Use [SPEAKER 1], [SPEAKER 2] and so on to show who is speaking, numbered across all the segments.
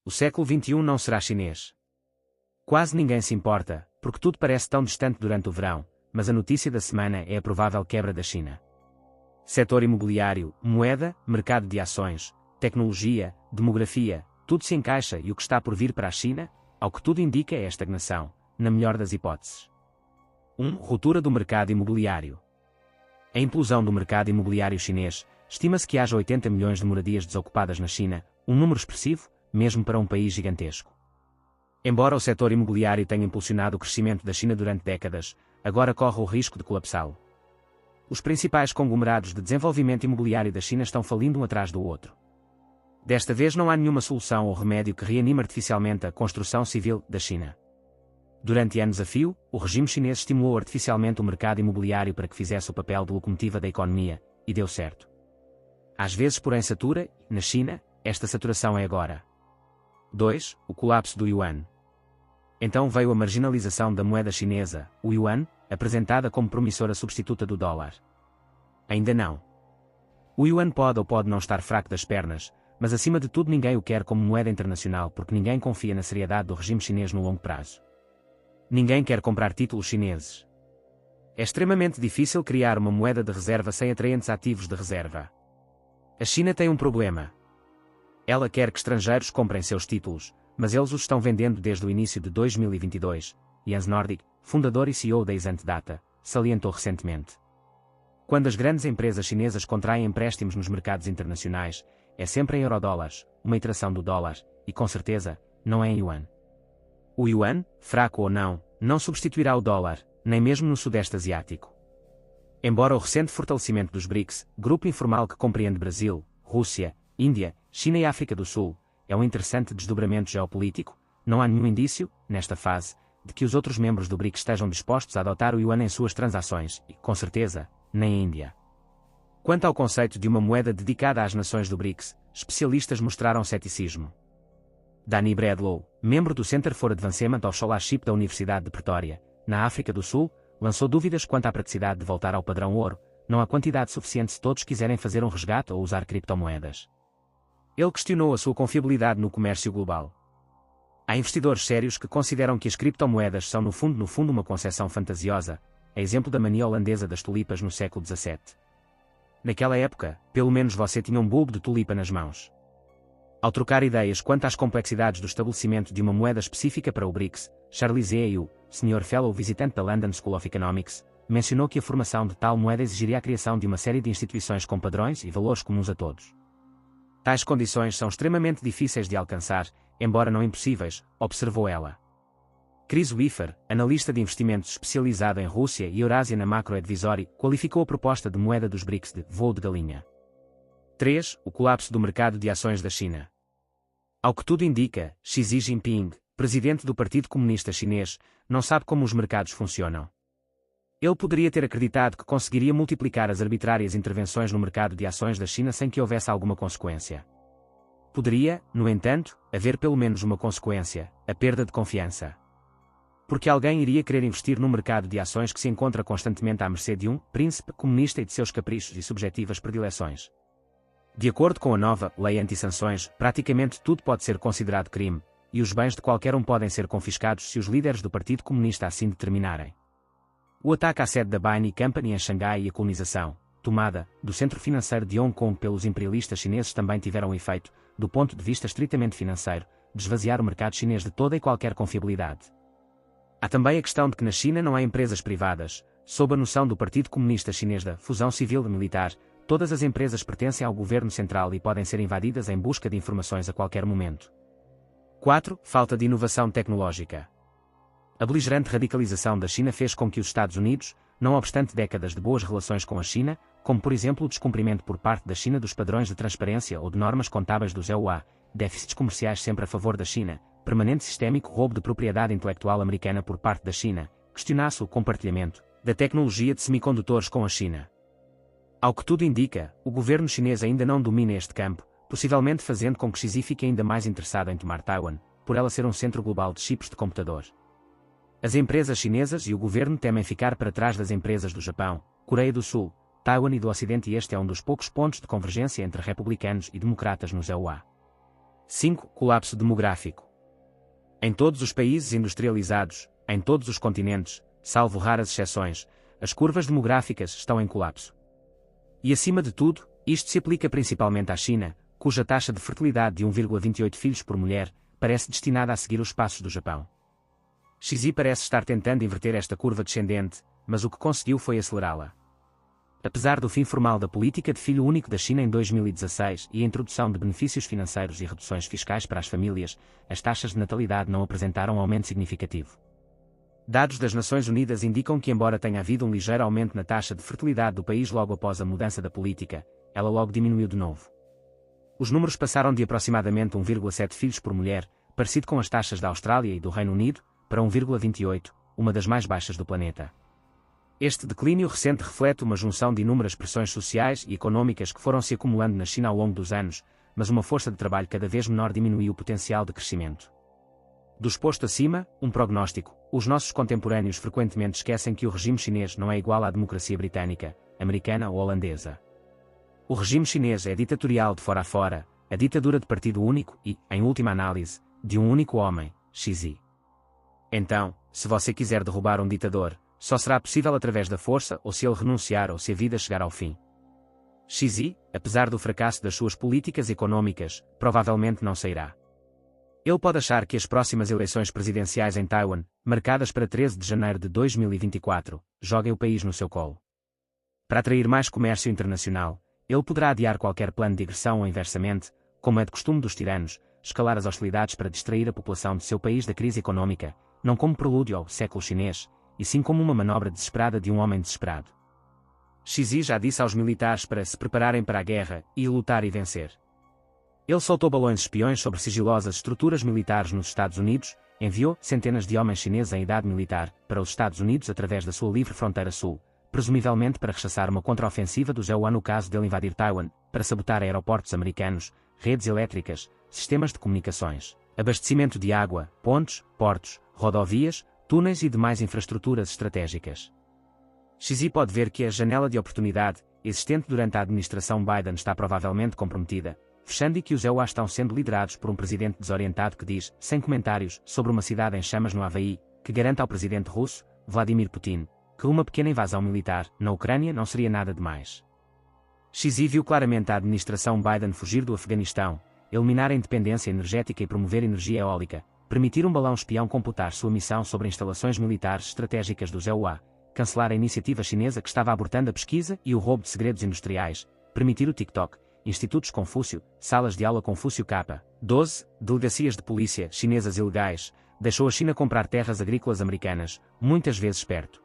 [SPEAKER 1] O século XXI não será chinês. Quase ninguém se importa, porque tudo parece tão distante durante o verão, mas a notícia da semana é a provável quebra da China. Setor imobiliário, moeda, mercado de ações, tecnologia, demografia, tudo se encaixa e o que está por vir para a China, ao que tudo indica é a estagnação, na melhor das hipóteses. 1. Ruptura do mercado imobiliário. A implosão do mercado imobiliário chinês, estima-se que haja 80 milhões de moradias desocupadas na China, um número expressivo, mesmo para um país gigantesco. Embora o setor imobiliário tenha impulsionado o crescimento da China durante décadas, agora corre o risco de colapsá-lo. Os principais conglomerados de desenvolvimento imobiliário da China estão falindo um atrás do outro. Desta vez não há nenhuma solução ou remédio que reanime artificialmente a construção civil da China. Durante anos a fio, o regime chinês estimulou artificialmente o mercado imobiliário para que fizesse o papel de locomotiva da economia, e deu certo. Às vezes porém satura, e, na China, esta saturação é agora. 2. O colapso do yuan. Então veio a marginalização da moeda chinesa, o yuan, apresentada como promissora substituta do dólar. Ainda não. O yuan pode ou pode não estar fraco das pernas, mas acima de tudo ninguém o quer como moeda internacional porque ninguém confia na seriedade do regime chinês no longo prazo. Ninguém quer comprar títulos chineses. É extremamente difícil criar uma moeda de reserva sem atraentes ativos de reserva. A China tem um problema. Ela quer que estrangeiros comprem seus títulos, mas eles os estão vendendo desde o início de 2022, Jens Nordic, fundador e CEO da Isant Data, salientou recentemente. Quando as grandes empresas chinesas contraem empréstimos nos mercados internacionais, é sempre em eurodólares, uma iteração do dólar, e com certeza, não é em yuan. O yuan, fraco ou não substituirá o dólar, nem mesmo no Sudeste Asiático. Embora o recente fortalecimento dos BRICS, grupo informal que compreende Brasil, Rússia, Índia, China e África do Sul, é um interessante desdobramento geopolítico, não há nenhum indício, nesta fase, de que os outros membros do BRICS estejam dispostos a adotar o yuan em suas transações, e, com certeza, nem a Índia. Quanto ao conceito de uma moeda dedicada às nações do BRICS, especialistas mostraram ceticismo. Danny Bradlow, membro do Center for Advancement of Scholarship da Universidade de Pretória, na África do Sul, lançou dúvidas quanto à praticidade de voltar ao padrão ouro, não há quantidade suficiente se todos quiserem fazer um resgate ou usar criptomoedas. Ele questionou a sua confiabilidade no comércio global. Há investidores sérios que consideram que as criptomoedas são no fundo uma concepção fantasiosa, a exemplo da mania holandesa das tulipas no século XVII. Naquela época, pelo menos você tinha um bulbo de tulipa nas mãos. Ao trocar ideias quanto às complexidades do estabelecimento de uma moeda específica para o BRICS, Charles Yu, Sr. Fellow visitante da London School of Economics, mencionou que a formação de tal moeda exigiria a criação de uma série de instituições com padrões e valores comuns a todos. Tais condições são extremamente difíceis de alcançar, embora não impossíveis, observou ela. Chris Wiffer, analista de investimentos especializado em Rússia e Eurásia na Macro Advisory, qualificou a proposta de moeda dos BRICS de voo de galinha. 3. O colapso do mercado de ações da China. Ao que tudo indica, Xi Jinping, presidente do Partido Comunista Chinês, não sabe como os mercados funcionam. Ele poderia ter acreditado que conseguiria multiplicar as arbitrárias intervenções no mercado de ações da China sem que houvesse alguma consequência. Poderia, no entanto, haver pelo menos uma consequência, a perda de confiança. Porque alguém iria querer investir num mercado de ações que se encontra constantemente à mercê de um príncipe comunista e de seus caprichos e subjetivas predileções. De acordo com a nova lei anti-sanções, praticamente tudo pode ser considerado crime, e os bens de qualquer um podem ser confiscados se os líderes do Partido Comunista assim determinarem. O ataque à sede da Bain Company em Xangai e a colonização, tomada, do centro financeiro de Hong Kong pelos imperialistas chineses também tiveram um efeito, do ponto de vista estritamente financeiro, de esvaziar o mercado chinês de toda e qualquer confiabilidade. Há também a questão de que na China não há empresas privadas, sob a noção do Partido Comunista Chinês da fusão civil e militar, todas as empresas pertencem ao governo central e podem ser invadidas em busca de informações a qualquer momento. 4. Falta de inovação tecnológica. A beligerante radicalização da China fez com que os Estados Unidos, não obstante décadas de boas relações com a China, como por exemplo o descumprimento por parte da China dos padrões de transparência ou de normas contábeis dos EUA, déficits comerciais sempre a favor da China, permanente sistémico roubo de propriedade intelectual americana por parte da China, questionasse o compartilhamento da tecnologia de semicondutores com a China. Ao que tudo indica, o governo chinês ainda não domina este campo, possivelmente fazendo com que Xi fique ainda mais interessado em tomar Taiwan, por ela ser um centro global de chips de computador. As empresas chinesas e o governo temem ficar para trás das empresas do Japão, Coreia do Sul, Taiwan e do Ocidente, e este é um dos poucos pontos de convergência entre republicanos e democratas nos EUA. 5. Colapso demográfico. Em todos os países industrializados, em todos os continentes, salvo raras exceções, as curvas demográficas estão em colapso. E acima de tudo, isto se aplica principalmente à China, cuja taxa de fertilidade de 1,28 filhos por mulher parece destinada a seguir os passos do Japão. Xi parece estar tentando inverter esta curva descendente, mas o que conseguiu foi acelerá-la. Apesar do fim formal da política de filho único da China em 2016 e a introdução de benefícios financeiros e reduções fiscais para as famílias, as taxas de natalidade não apresentaram um aumento significativo. Dados das Nações Unidas indicam que, embora tenha havido um ligeiro aumento na taxa de fertilidade do país logo após a mudança da política, ela logo diminuiu de novo. Os números passaram de aproximadamente 1,7 filhos por mulher, parecido com as taxas da Austrália e do Reino Unido, para 1,28, uma das mais baixas do planeta. Este declínio recente reflete uma junção de inúmeras pressões sociais e econômicas que foram se acumulando na China ao longo dos anos, mas uma força de trabalho cada vez menor diminuiu o potencial de crescimento. Do exposto acima, um prognóstico: os nossos contemporâneos frequentemente esquecem que o regime chinês não é igual à democracia britânica, americana ou holandesa. O regime chinês é ditatorial de fora a fora, a ditadura de partido único e, em última análise, de um único homem, Xi. Então, se você quiser derrubar um ditador, só será possível através da força ou se ele renunciar ou se a vida chegar ao fim. Xi, apesar do fracasso das suas políticas econômicas, provavelmente não sairá. Ele pode achar que as próximas eleições presidenciais em Taiwan, marcadas para 13 de janeiro de 2024, joguem o país no seu colo. Para atrair mais comércio internacional, ele poderá adiar qualquer plano de agressão ou inversamente, como é de costume dos tiranos, escalar as hostilidades para distrair a população de seu país da crise econômica, não como prelúdio ao século chinês, e sim como uma manobra desesperada de um homem desesperado. Xi já disse aos militares para se prepararem para a guerra e lutar e vencer. Ele soltou balões espiões sobre sigilosas estruturas militares nos Estados Unidos, enviou centenas de homens chineses em idade militar para os Estados Unidos através da sua livre fronteira sul, presumivelmente para rechaçar uma contraofensiva do ZEUA no caso dele invadir Taiwan, para sabotar aeroportos americanos, redes elétricas, sistemas de comunicações, abastecimento de água, pontes, portos, rodovias, túneis e demais infraestruturas estratégicas. Xi pode ver que a janela de oportunidade, existente durante a administração Biden, está provavelmente comprometida, fechando e que os EUA estão sendo liderados por um presidente desorientado que diz, sem comentários, sobre uma cidade em chamas no Havaí, que garante ao presidente russo, Vladimir Putin, que uma pequena invasão militar na Ucrânia não seria nada demais. Xi viu claramente a administração Biden fugir do Afeganistão, eliminar a independência energética e promover energia eólica, permitir um balão espião completar sua missão sobre instalações militares estratégicas dos EUA, cancelar a iniciativa chinesa que estava abortando a pesquisa e o roubo de segredos industriais, permitir o TikTok, institutos Confúcio, salas de aula Confúcio K. 12, delegacias de polícia chinesas ilegais, deixou a China comprar terras agrícolas americanas, muitas vezes perto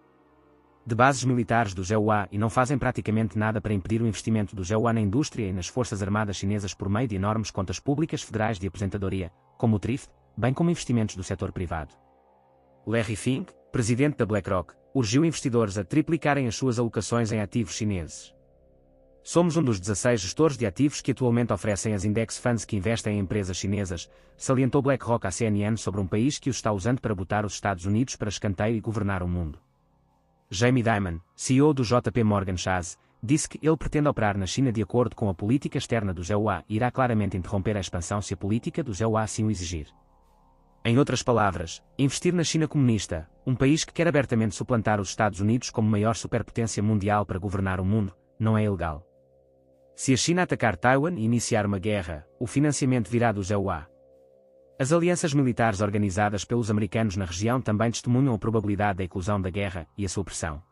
[SPEAKER 1] de bases militares dos EUA e não fazem praticamente nada para impedir o investimento dos EUA na indústria e nas forças armadas chinesas por meio de enormes contas públicas federais de aposentadoria, como o TRIF, bem como investimentos do setor privado. Larry Fink, presidente da BlackRock, urgiu investidores a triplicarem as suas alocações em ativos chineses. Somos um dos 16 gestores de ativos que atualmente oferecem as index funds que investem em empresas chinesas, salientou BlackRock à CNN sobre um país que os está usando para botar os Estados Unidos para escanteio e governar o mundo. Jamie Dimon, CEO do JP Morgan Chase, disse que ele pretende operar na China de acordo com a política externa dos EUA e irá claramente interromper a expansão se a política dos EUA assim o exigir. Em outras palavras, investir na China comunista, um país que quer abertamente suplantar os Estados Unidos como maior superpotência mundial para governar o mundo, não é ilegal. Se a China atacar Taiwan e iniciar uma guerra, o financiamento virá dos EUA. As alianças militares organizadas pelos americanos na região também testemunham a probabilidade da eclosão da guerra e a sua pressão.